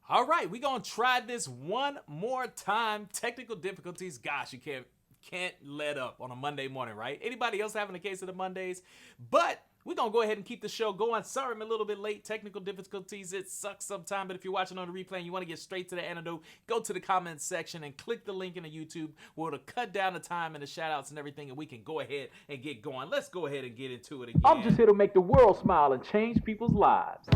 All right, we're gonna try this one more time. Technical difficulties, gosh, you can't let up on a Monday morning, right? Anybody else having a case of the Mondays? But we're gonna go ahead and keep the show going. Sorry I'm a little bit late. Technical difficulties, it sucks sometimes, but if you're watching on the replay and you want to get straight to the antidote, go to the comments section and click the link in the YouTube where it'll cut down the time and the shout outs and everything, and we can go ahead and get going. Let's go ahead and get into it again. I'm just here to make the world smile and change people's lives.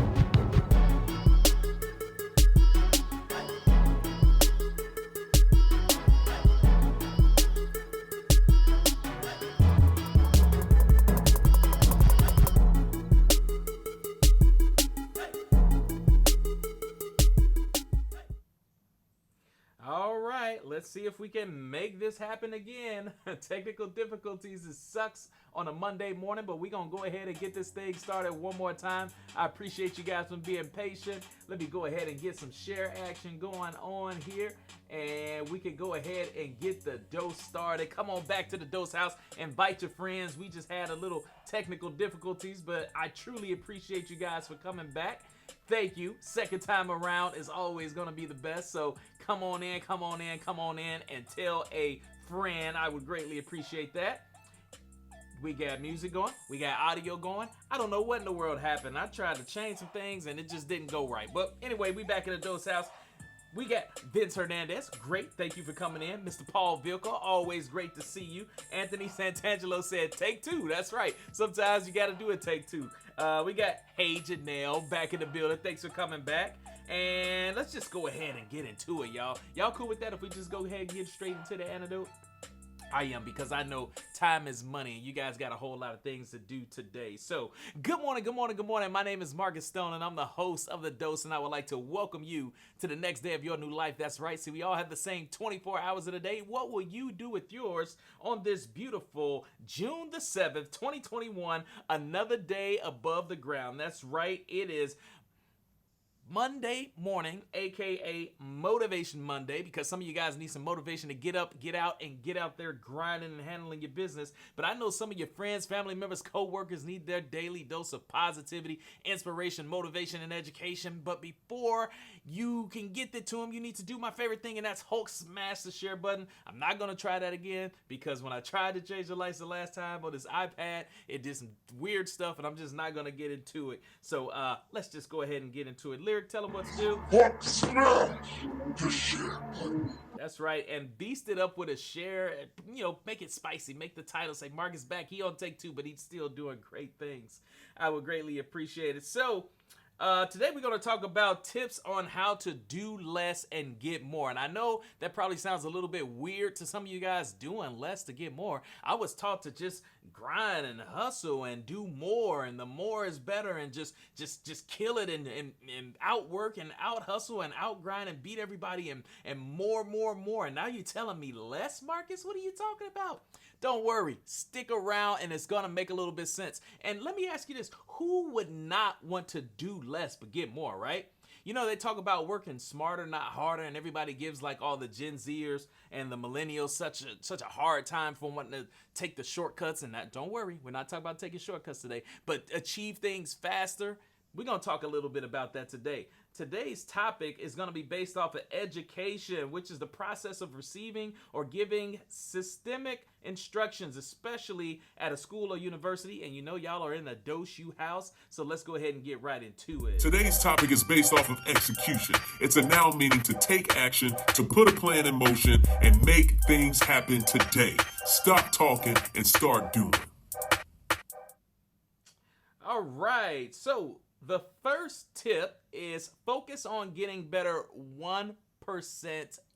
Let's see if we can make this happen again. Technical difficulties, it sucks on a Monday morning, but we're going to go ahead and get this thing started one more time. I appreciate you guys for being patient. Let me go ahead and get some share action going on here, and we can go ahead and get the dose started. Come on back to the dose house. Invite your friends. We just had a little technical difficulties, but I truly appreciate you guys for coming back. Thank you. Second time around is always going to be the best. So come on in, and tell a friend. I would greatly appreciate that. We got music going. We got audio going. I don't know what in the world happened. I tried to change some things and it just didn't go right. But anyway, we back in the Dose House. We got Vince Hernandez. Great. Thank you for coming in. Mr. Paul Vilka. Always great to see you. Anthony Santangelo said take two. That's right. Sometimes you got to do a take two. We got Hey Janelle back in the building. Thanks for coming back. And let's just go ahead and get into it, y'all. Y'all cool with that if we just go ahead and get straight into the antidote? I am, because I know time is money and you guys got a whole lot of things to do today. So good morning. My name is Markiss Stone and I'm the host of The Dose, and I would like to welcome you to the next day of your new life. That's right. See, we all have the same 24 hours of the day. What will you do with yours on this beautiful June the 7th, 2021, another day above the ground? That's right. It is Monday morning, aka Motivation Monday, because some of you guys need some motivation to get up, get out, and get out there grinding and handling your business. But I know some of your friends, family members, co-workers need their daily dose of positivity, inspiration, motivation, and education. But before you can get that to them, you need to do my favorite thing, and that's Hulk smash the share button. I'm not going to try that again, because when I tried to change the lights the last time on this iPad, it did some weird stuff, and I'm just not going to get into it. So let's just go ahead and get into it. Lyric, tell them what to do. Hulk smash the share button. That's right, and beast it up with a share. You know, make it spicy. Make the title say Markiss back. He on take two, but he's still doing great things. I would greatly appreciate it. So today we're going to talk about tips on how to do less and get more. And I know that probably sounds a little bit weird to some of you guys, doing less to get more. I was taught to just grind and hustle and do more, and the more is better, and just kill it and outwork and out hustle and out grind and beat everybody and more. And now you're telling me less, Markiss? What are you talking about? Don't worry, stick around and it's gonna make a little bit sense. And let me ask you this: who would not want to do less but get more, right? You know, they talk about working smarter, not harder, and everybody gives like all the Gen Zers and the millennials such a hard time for wanting to take the shortcuts. And that, don't worry, we're not talking about taking shortcuts today, but achieve things faster. We're going to talk a little bit about that today. Today's topic is going to be based off of education, which is the process of receiving or giving systemic instructions, especially at a school or university. And you know, y'all are in a Dose U house, so let's go ahead and get right into it. Today's topic is based off of execution. It's a noun meaning to take action, to put a plan in motion, and make things happen today. Stop talking and start doing. All right, so the first tip is focus on getting better 1%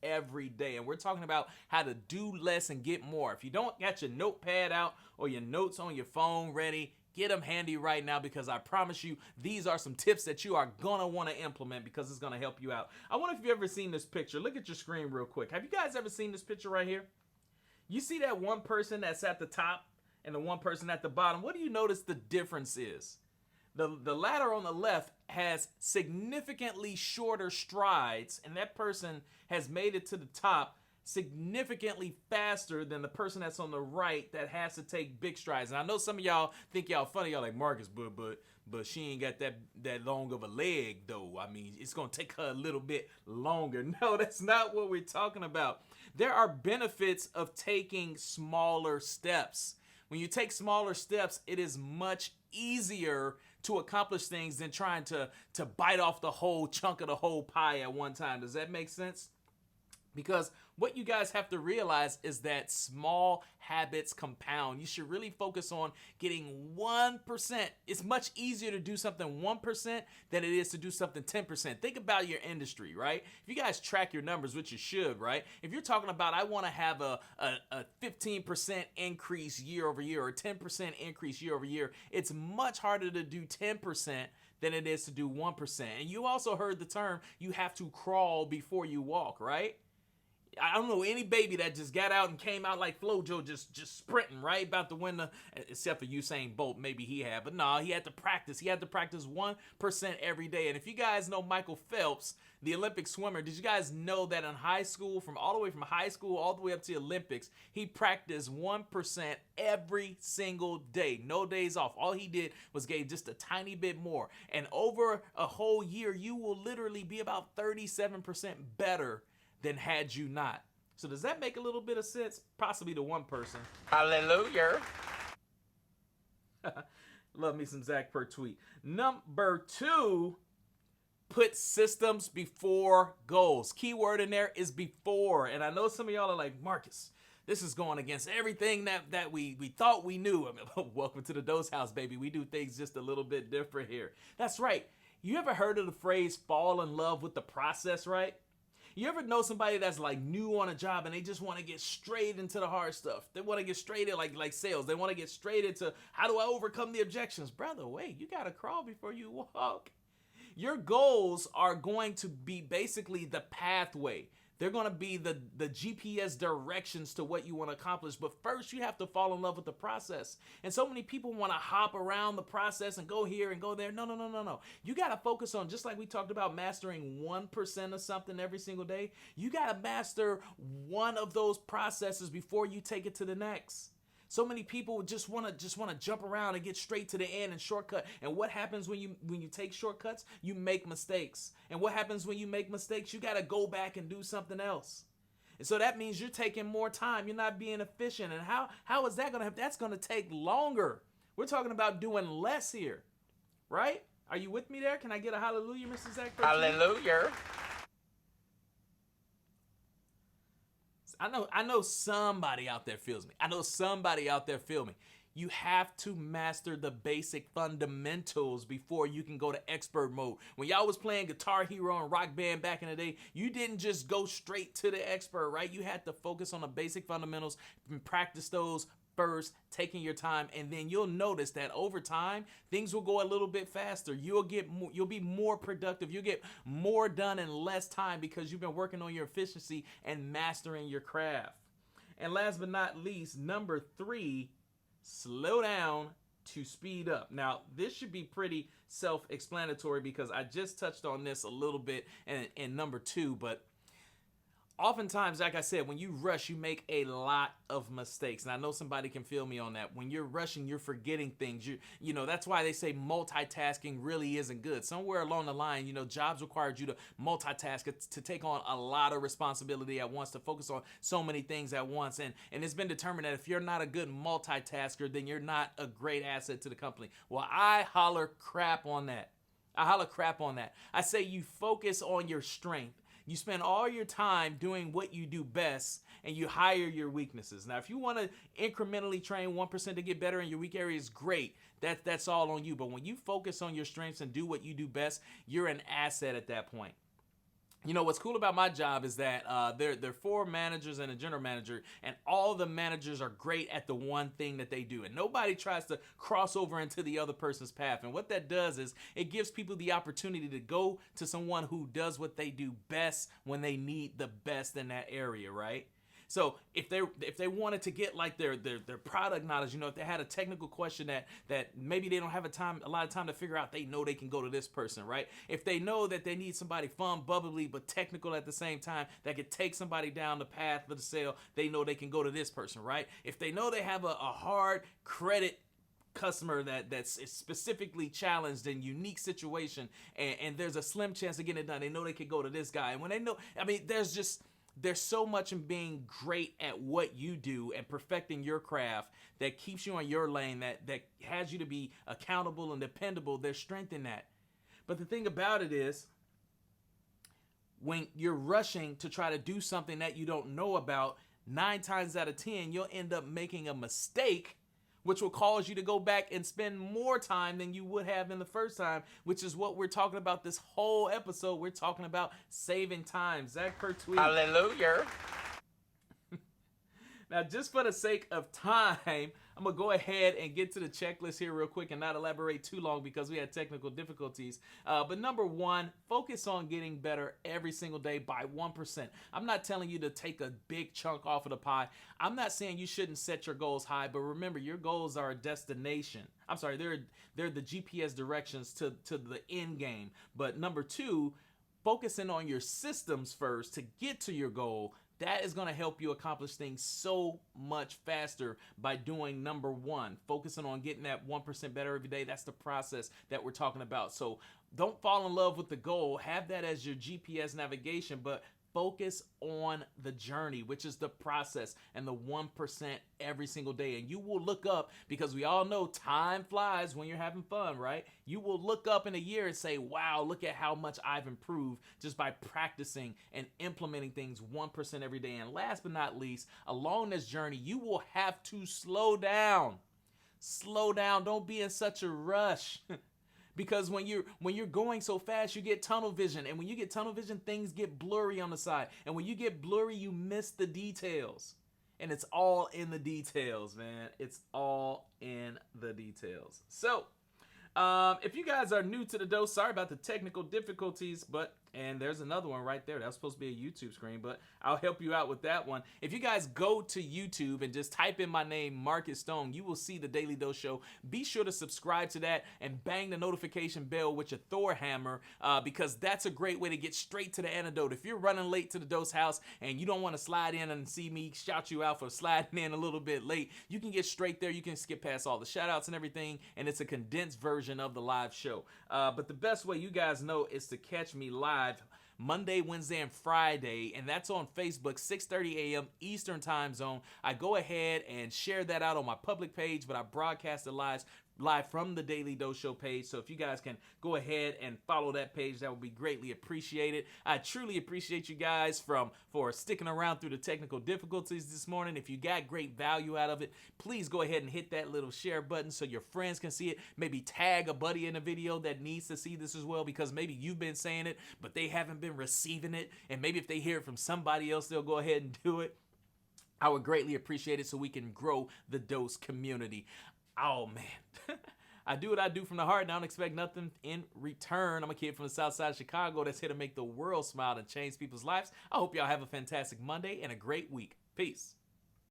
every day. And we're talking about how to do less and get more. If you don't got your notepad out or your notes on your phone ready, get them handy right now, because I promise you these are some tips that you are going to want to implement, because it's going to help you out. I wonder if you've ever seen this picture. Look at your screen real quick. Have you guys ever seen this picture right here? You see that one person that's at the top and the one person at the bottom? What do you notice the difference is? The ladder on the left has significantly shorter strides, and that person has made it to the top significantly faster than the person that's on the right that has to take big strides. And I know some of y'all think y'all funny. Y'all like, Markiss, but but she ain't got that long of a leg though. I mean, it's gonna take her a little bit longer. No, that's not what we're talking about. There are benefits of taking smaller steps. When you take smaller steps, it is much easier to accomplish things than trying to bite off the whole chunk of the whole pie at one time. Does that make sense? Because what you guys have to realize is that small habits compound. You should really focus on getting 1%. It's much easier to do something 1% than it is to do something 10%. Think about your industry, right? If you guys track your numbers, which you should, right? If you're talking about, I want to have a 15% increase year over year or 10% increase year over year, it's much harder to do 10% than it is to do 1%. And you also heard the term, you have to crawl before you walk, right? I don't know any baby that just got out and came out like FloJo just sprinting, right? About to win except for Usain Bolt, maybe he had. But no, he had to practice. He had to practice 1% every day. And if you guys know Michael Phelps, the Olympic swimmer, did you guys know that in high school, all the way from high school all the way up to the Olympics, he practiced 1% every single day, no days off. All he did was gave just a tiny bit more. And over a whole year, you will literally be about 37% better than had you not. So does that make a little bit of sense? Possibly to one person. Hallelujah. Love me some Zach per tweet. Number 2, put systems before goals. Keyword in there is before. And I know some of y'all are like, Markiss, this is going against everything that we thought we knew. I mean, welcome to the Dose House, baby. We do things just a little bit different here. That's right. You ever heard of the phrase fall in love with the process, right? You ever know somebody that's like new on a job and they just want to get straight into the hard stuff? They want to get straight in like sales. They want to get straight into how do I overcome the objections? Brother, wait, you got to crawl before you walk. Your goals are going to be basically the pathway. They're going to be the GPS directions to what you want to accomplish. But first, you have to fall in love with the process. And so many people want to hop around the process and go here and go there. No. You got to focus on, just like we talked about mastering 1% of something every single day, you got to master one of those processes before you take it to the next. So many people just want to jump around and get straight to the end and shortcut. And what happens when you take shortcuts? You make mistakes. And what happens when you make mistakes? You got to go back and do something else. And so that means you're taking more time. You're not being efficient. And how is that going to happen? That's going to take longer. We're talking about doing less here, right? Are you with me there? Can I get a hallelujah, Mr. Zach? Hallelujah. I know somebody out there feels me. You have to master the basic fundamentals before you can go to expert mode. When y'all was playing Guitar Hero and Rock Band back in the day, you didn't just go straight to the expert, right? You had to focus on the basic fundamentals and practice those first, taking your time, and then you'll notice that over time things will go a little bit faster. You'll be more productive. You'll get more done in less time because you've been working on your efficiency and mastering your craft. And last but not least, number 3, slow down to speed up. Now, this should be pretty self-explanatory because I just touched on this a little bit in number 2, but oftentimes, like I said, when you rush, you make a lot of mistakes. And I know somebody can feel me on that. When you're rushing, you're forgetting things. You know, that's why they say multitasking really isn't good. Somewhere along the line, jobs required you to multitask, to take on a lot of responsibility at once, to focus on so many things at once. And it's been determined that if you're not a good multitasker, then you're not a great asset to the company. Well, I holler crap on that. I say you focus on your strength. You spend all your time doing what you do best, and you hire your weaknesses. Now, if you want to incrementally train 1% to get better in your weak areas, great. That's all on you. But when you focus on your strengths and do what you do best, you're an asset at that point. You know, what's cool about my job is that there are 4 managers and a general manager, and all the managers are great at the one thing that they do. And nobody tries to cross over into the other person's path. And what that does is it gives people the opportunity to go to someone who does what they do best when they need the best in that area, right? So if they wanted to get like their product knowledge, if they had a technical question that maybe they don't have a lot of time to figure out, they know they can go to this person, right? If they know that they need somebody fun, bubbly, but technical at the same time that could take somebody down the path of the sale, they know they can go to this person, right? If they know they have a hard credit customer that's specifically challenged in unique situation, and there's a slim chance of getting it done. They know they could go to this guy, and when they know, I mean, there's so much in being great at what you do and perfecting your craft that keeps you on your lane, that has you to be accountable and dependable. There's strength in that. But the thing about it is, when you're rushing to try to do something that you don't know about, 9 times out of 10, you'll end up making a mistake, which will cause you to go back and spend more time than you would have in the first time, which is what we're talking about this whole episode. We're talking about saving time. Zach per tweet. Hallelujah. Now, just for the sake of time, I'm going to go ahead and get to the checklist here real quick and not elaborate too long because we had technical difficulties. But number 1, focus on getting better every single day by 1%. I'm not telling you to take a big chunk off of the pie. I'm not saying you shouldn't set your goals high, but remember, your goals are a destination. I'm sorry, they're the GPS directions to the end game. But number 2, focusing on your systems first to get to your goal. That is going to help you accomplish things so much faster by doing number 1, focusing on getting that 1% better every day. That's the process that we're talking about. So don't fall in love with the goal. Have that as your GPS navigation, but focus on the journey, which is the process and the 1% every single day. And you will look up, because we all know time flies when you're having fun, right? You will look up in a year and say, wow, look at how much I've improved just by practicing and implementing things 1% every day. And last but not least, along this journey, you will have to slow down. Slow down. Don't be in such a rush. Because when you're going so fast, you get tunnel vision. And when you get tunnel vision, things get blurry on the side. And when you get blurry, you miss the details. And it's all in the details, man. It's all in the details. So, if you guys are new to the dose, sorry about the technical difficulties, and there's another one right there. That's supposed to be a YouTube screen, but I'll help you out with that one. If you guys go to YouTube and just type in my name, Markiss Stone, you will see the Daily Dose Show. Be sure to subscribe to that and bang the notification bell with your Thor hammer, because that's a great way to get straight to the antidote. If you're running late to the Dose House and you don't want to slide in and see me shout you out for sliding in a little bit late, you can get straight there. You can skip past all the shout outs and everything, and it's a condensed version of the live show. But the best way you guys know is to catch me live Monday, Wednesday, and Friday, and that's on Facebook, 6:30 a.m. Eastern Time Zone. I go ahead and share that out on my public page, but I broadcast it live from the Daily Dose Show page. So if you guys can go ahead and follow that page, that would be greatly appreciated. I truly appreciate you guys for sticking around through the technical difficulties this morning. If you got great value out of it, please go ahead and hit that little share button so your friends can see it. Maybe tag a buddy in the video that needs to see this as well, because maybe you've been saying it, but they haven't been receiving it. And maybe if they hear it from somebody else, they'll go ahead and do it. I would greatly appreciate it so we can grow the Dose community. Oh, man. I do what I do from the heart, and I don't expect nothing in return. I'm a kid from the south side of Chicago that's here to make the world smile and change people's lives. I hope y'all have a fantastic Monday and a great week. Peace.